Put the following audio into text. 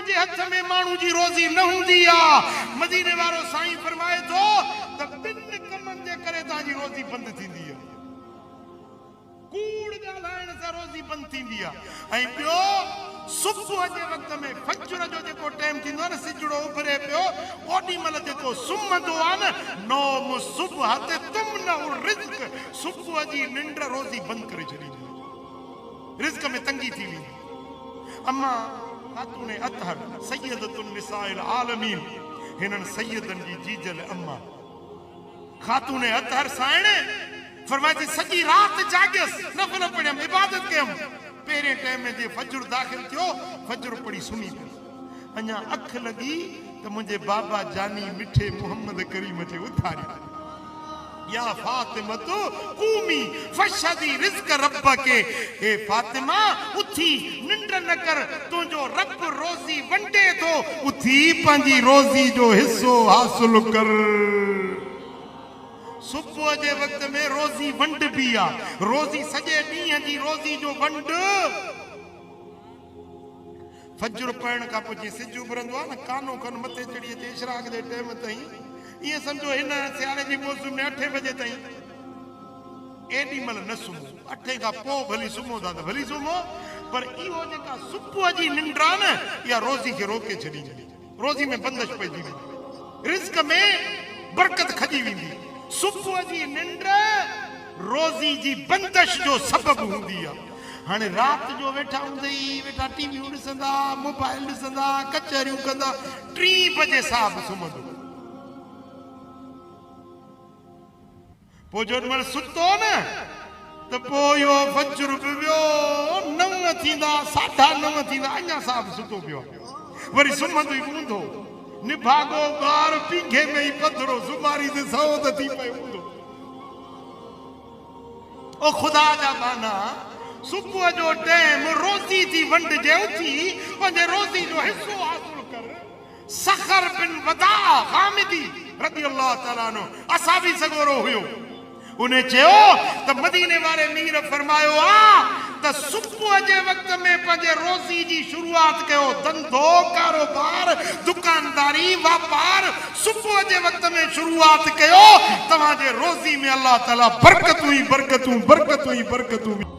जे हथ में मानू जी रोजी न हुंदी आ मदीने वारो साईं फरमाए थो त बिन कमन जे करे ताजी रोजी बंद थींदी आ कूड़ ॻाल्हाइण सां रोजी बंद थींदी आ ऐं ॿियो सुबुह जे वक़्त में फजर जो जेको टाइम थींदो आहे न सिजड़ो उभरे पियो ओॾी महिल जेको सुम्हंदो आहे न नौम सुबह ते तुमनउ रिज़्क सुबुह जी निंड रोज़ी बंदि करे छॾींदी रिज़्क में तंगी थी वेंदी अम्मा खातून अतहर सय्यदतुन निसाइल आलमीन हिननि सय्यदनि जी जीजल अम्मा खातून अतहर साइण फरमाए थी सॼी राति जाॻियसि नफ़ल पढ़ियमि इबादत कयमि पहिरें टाइम में जे फजर दाख़िल थियो फजर पढ़ी सुम्ही पई अञा अख लॻी त मुंहिंजे बाबा जानी मिठे मोहम्मद करीम खे उथारी या फातिमतु कूमी फशदी रिज़्क रब्बके हे फातिमा उथी निंड न कर तुंहिंजो रब रोज़ी वंडे थो उथी पंहिंजी रोज़ी जो हिस्सो हासिल कर सुबुह जे वक़्त में रोज़ी वंड भी आ रोज़ी सॼे ॾींहं जी रोज़ी जो वंड फजर पढ़ण खां पोइ जीअं सिज उभरंदो आहे न कानो खन मथे चढ़ी अचे इशराक जे टाइम ताईं ईअं सम्झो हिन सियारे जी मौसम में 8 बजे ताईं एॾी महिल न सुम्हो 8 खां पोइ भली सुम्हो था त भली सुम्हो पर इहो जेका सुबुह जी निंड आहे न इहा रोज़ी खे रोके छॾींदी रोज़ी में बंदिश पइजी वेंदी रिज़्क में बरकत खॼी वेंदी सुबुह जी निंड रोज़ी जी बंदिश जो सबब हूंदी आहे हाणे राति जो वेठा हूंदई वेठा टीवियूं ॾिसंदा मोबाइल ॾिसंदा कचहरियूं कंदा 3 बजे साहब सुम्हंदो पोइ जो महिल सुतो न त पोइ इहो फजर बि वियो 9 थींदा 9:30 थींदा अञा साहब सुतो पियो वरी सुम्हंदो ई हूंदो निभागो ॿार पींघे में ई पधरो सुमारी ते सौ त थी पियो हूंदो ओ ख़ुदा जा बाना सुबुह जो टाइम रोज़ी जी वंड जे उथी पंहिंजे रोज़ी जो हिस्सो हासिल कर सखर बिन वदा हामिदी रज़ी अल्लाह ताला अन्हु असाबी सगोरो हुयो उन चयो त मदीने वारे मीर फरमायो आ त सुबुह जे वक़्त में पंहिंजे रोज़ी जी शुरूआत कयो धंधो कारोबार दुकानदारी वापार सुबुह जे वक़्त में शुरूआत कयो तव्हांजे रोज़ी में अल्लाह ताला बरकतूं ई बरकतूं